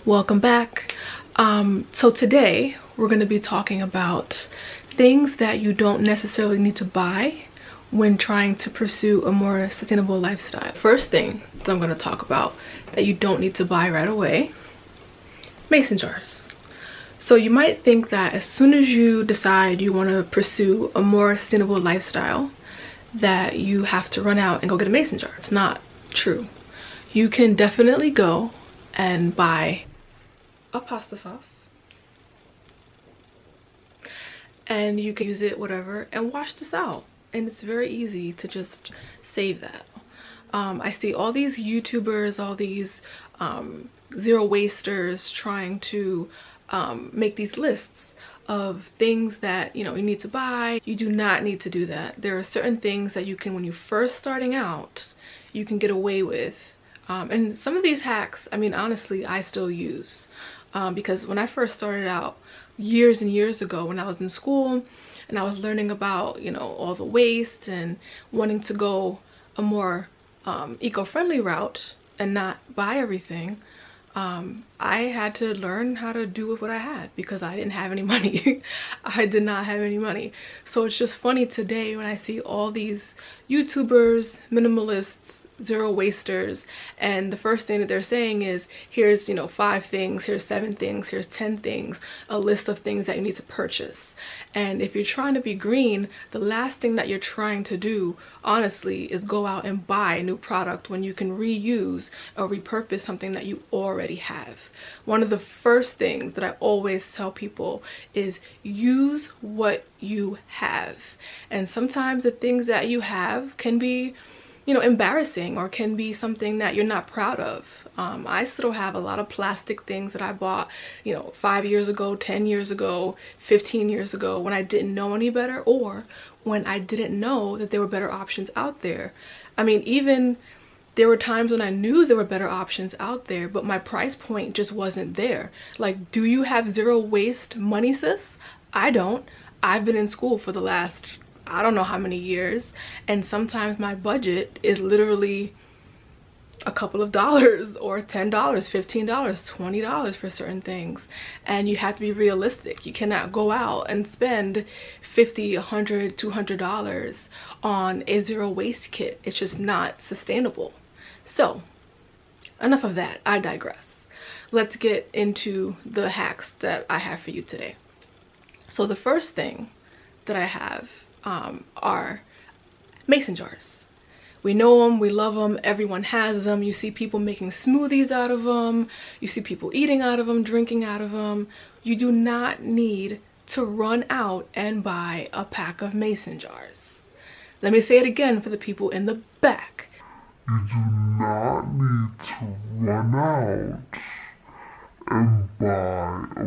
Welcome back. So today we're going to be talking about things that you don't necessarily need to buy when trying to pursue a more sustainable lifestyle. First thing that I'm going to talk about that you don't need to buy right away: mason jars. So you might think that as soon as you decide you want to pursue a more sustainable lifestyle that you have to run out and go get a mason jar. It's not true. You can definitely go and buy a pasta sauce, and you can use it whatever and wash this out, and it's very easy to just save that. I see all these YouTubers, all these zero wasters trying to make these lists of things that you need to buy. You do not need to do that. There are certain things that you can, when you're first starting out, you can get away with. And some of these hacks, I mean, honestly, I still use. Because when I first started out years and years ago, when I was in school and I was learning about, all the waste and wanting to go a more eco-friendly route and not buy everything, I had to learn how to do with what I had because I didn't have any money. I did not have any money. So it's just funny today when I see all these YouTubers, minimalists, zero wasters, and the first thing that they're saying is, here's 5 things, here's 7 things, here's 10 things, a list of things that you need to purchase. And if you're trying to be green, the last thing that you're trying to do, honestly, is go out and buy a new product when you can reuse or repurpose something that you already have. One of the first things that I always tell people is use what you have. And sometimes the things that you have can be embarrassing, or can be something that you're not proud of. I still have a lot of plastic things that I bought 5 years ago, 10 years ago, 15 years ago, when I didn't know any better, or when I didn't know that there were better options out there. I mean, even there were times when I knew there were better options out there, but my price point just wasn't there. Like, do you have zero waste money, sis? I don't. I've been in school for the last I don't know how many years, and sometimes my budget is literally a couple of dollars, or $10, $15, $20 for certain things. And you have to be realistic. You cannot go out and spend $50, $100, $200 on a zero waste kit. It's just not sustainable. So enough of that, I digress. Let's get into the hacks that I have for you today. So the first thing that I have are mason jars. We know them, we love them, everyone has them. You see people making smoothies out of them, you see people eating out of them, drinking out of them. You do not need to run out and buy a pack of mason jars. Let me say it again for the people in the back. You do not need to run out and buy a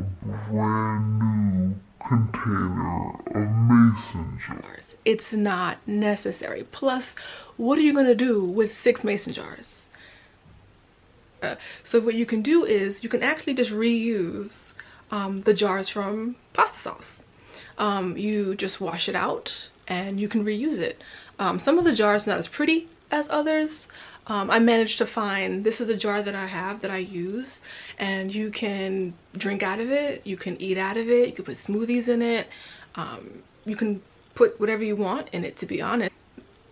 brand new container of mason jars. It's not necessary. Plus, what are you going to do with 6 mason jars? So what you can do is you can actually just reuse the jars from pasta sauce. You just wash it out and you can reuse it. Some of the jars are not as pretty as others. I managed to find, this is a jar that I have that I use, and you can drink out of it, you can eat out of it, you can put smoothies in it, you can put whatever you want in it, to be honest.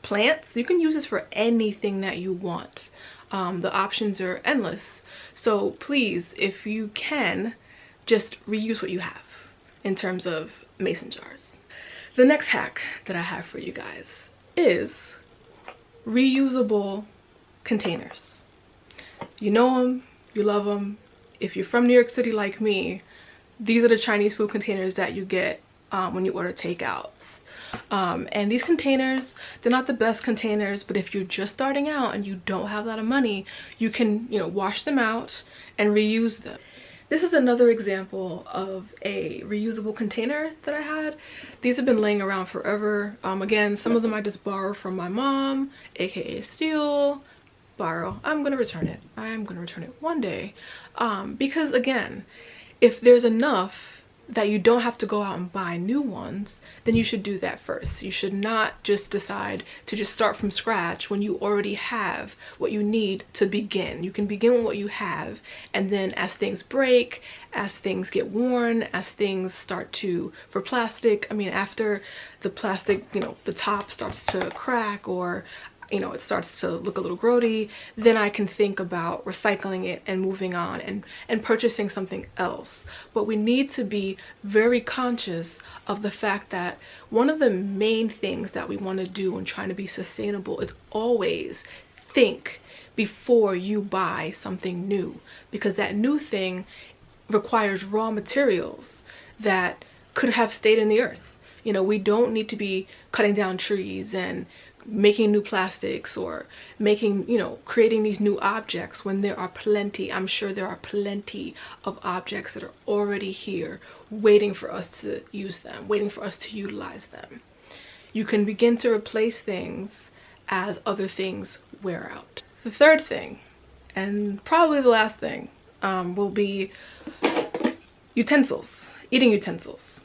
Plants, you can use this for anything that you want. The options are endless. So please, if you can, just reuse what you have in terms of mason jars. The next hack that I have for you guys is reusable containers. You know them, you love them. If you're from New York City like me, these are the Chinese food containers that you get when you order takeouts. And these containers, they're not the best containers, but if you're just starting out and you don't have a lot of money, you can wash them out and reuse them. This is another example of a reusable container that I had. These have been laying around forever. Again, some of them I just borrowed from my mom, aka steal, borrow. I'm gonna return it. I'm gonna return it one day. Because again, if there's enough that you don't have to go out and buy new ones, then you should do that first. You should not just decide to just start from scratch when you already have what you need to begin. You can begin with what you have, and then as things break, as things get worn, as things start to, for plastic, I mean, after the plastic, you know, the top starts to crack, or you know, it starts to look a little grody, then I can think about recycling it and moving on and purchasing something else. But we need to be very conscious of the fact that one of the main things that we want to do when trying to be sustainable is always think before you buy something new, because that new thing requires raw materials that could have stayed in the earth. You know, we don't need to be cutting down trees and making new plastics, or making, you know, creating these new objects when there are plenty, I'm sure there are plenty of objects that are already here waiting for us to use them, waiting for us to utilize them. You can begin to replace things as other things wear out. The third thing, and probably the last thing, will be utensils, eating utensils.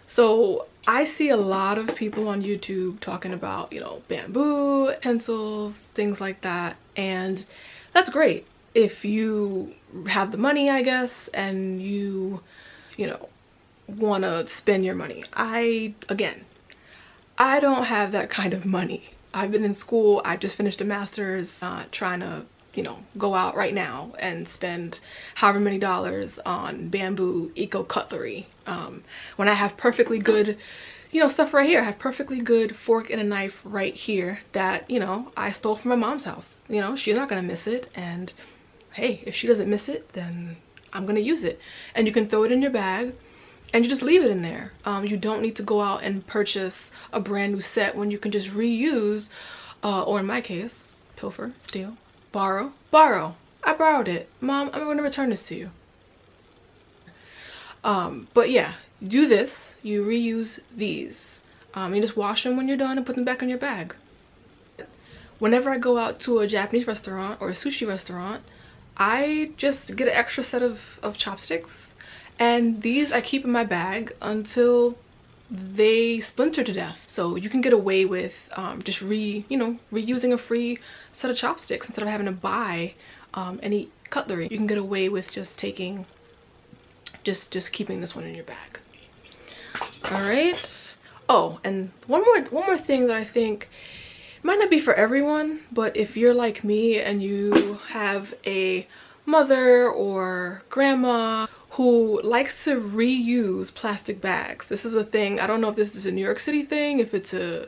So I see a lot of people on YouTube talking about, you know, bamboo utensils, things like that. And that's great if you have the money, I guess, and you know, want to spend your money. Again, I don't have that kind of money. I've been in school. I just finished a master's, trying to, you know, go out right now and spend however many dollars on bamboo eco cutlery, when I have perfectly good, you know, stuff right here. I have perfectly good fork and a knife right here that, you know, I stole from my mom's house. You know, she's not gonna miss it, and hey, if she doesn't miss it, then I'm gonna use it. And you can throw it in your bag and you just leave it in there. You don't need to go out and purchase a brand new set when you can just reuse, or in my case, pilfer, steal, borrow. I borrowed it. Mom, I'm gonna return this to you. But yeah, do this. You reuse these. You just wash them when you're done and put them back in your bag. Whenever I go out to a Japanese restaurant or a sushi restaurant, I just get an extra set of chopsticks, and these I keep in my bag until they splinter to death. So you can get away with just reusing a free set of chopsticks instead of having to buy any cutlery. You can get away with just taking, just keeping this one in your bag. All right. Oh, and one more thing that I think might not be for everyone, but if you're like me and you have a mother or grandma who likes to reuse plastic bags. This is a thing. I don't know if this is a New York City thing, if it's a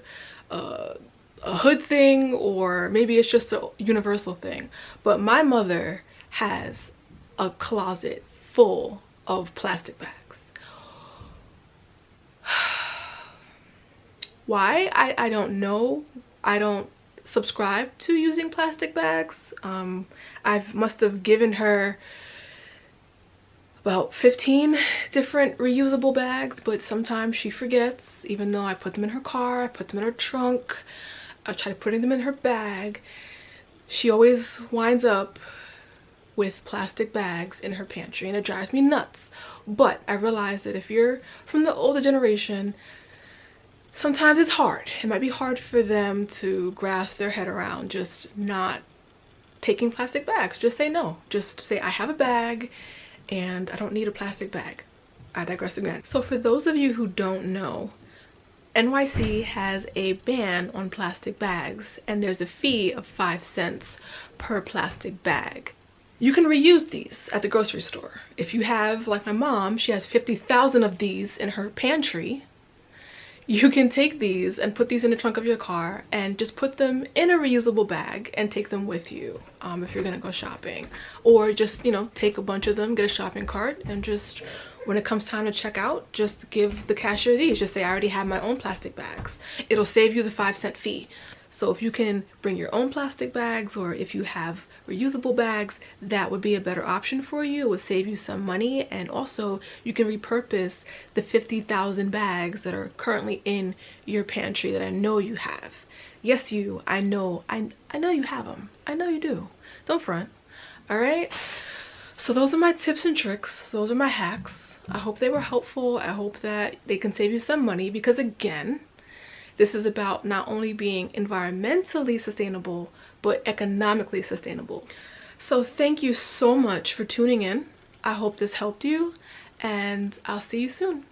hood thing, or maybe it's just a universal thing. But my mother has a closet full of plastic bags. Why? I don't know. I don't subscribe to using plastic bags. I must have given her about 15 different reusable bags, but sometimes she forgets, even though I put them in her car, I put them in her trunk, I try putting them in her bag. She always winds up with plastic bags in her pantry, and it drives me nuts. But I realize that if you're from the older generation, sometimes it's hard. It might be hard for them to grasp their head around just not taking plastic bags. Just say no. Just say, I have a bag and I don't need a plastic bag. I digress again. So for those of you who don't know, NYC has a ban on plastic bags, and there's a fee of 5 cents per plastic bag. You can reuse these at the grocery store. If you have, like my mom, she has 50,000 of these in her pantry. You can take these and put these in the trunk of your car and just put them in a reusable bag and take them with you if you're gonna go shopping. Or just, you know, take a bunch of them, get a shopping cart, and just, when it comes time to check out, just give the cashier these. Just say, I already have my own plastic bags. It'll save you the 5 cent fee. So if you can bring your own plastic bags, or if you have reusable bags, that would be a better option for you. It would save you some money, and also you can repurpose the 50,000 bags that are currently in your pantry that I know you have. Yes, you. I know you have them. I know you do. Don't front. All right. So those are my tips and tricks. Those are my hacks. I hope they were helpful. I hope that they can save you some money, because again, this is about not only being environmentally sustainable, but economically sustainable. So thank you so much for tuning in. I hope this helped you, and I'll see you soon.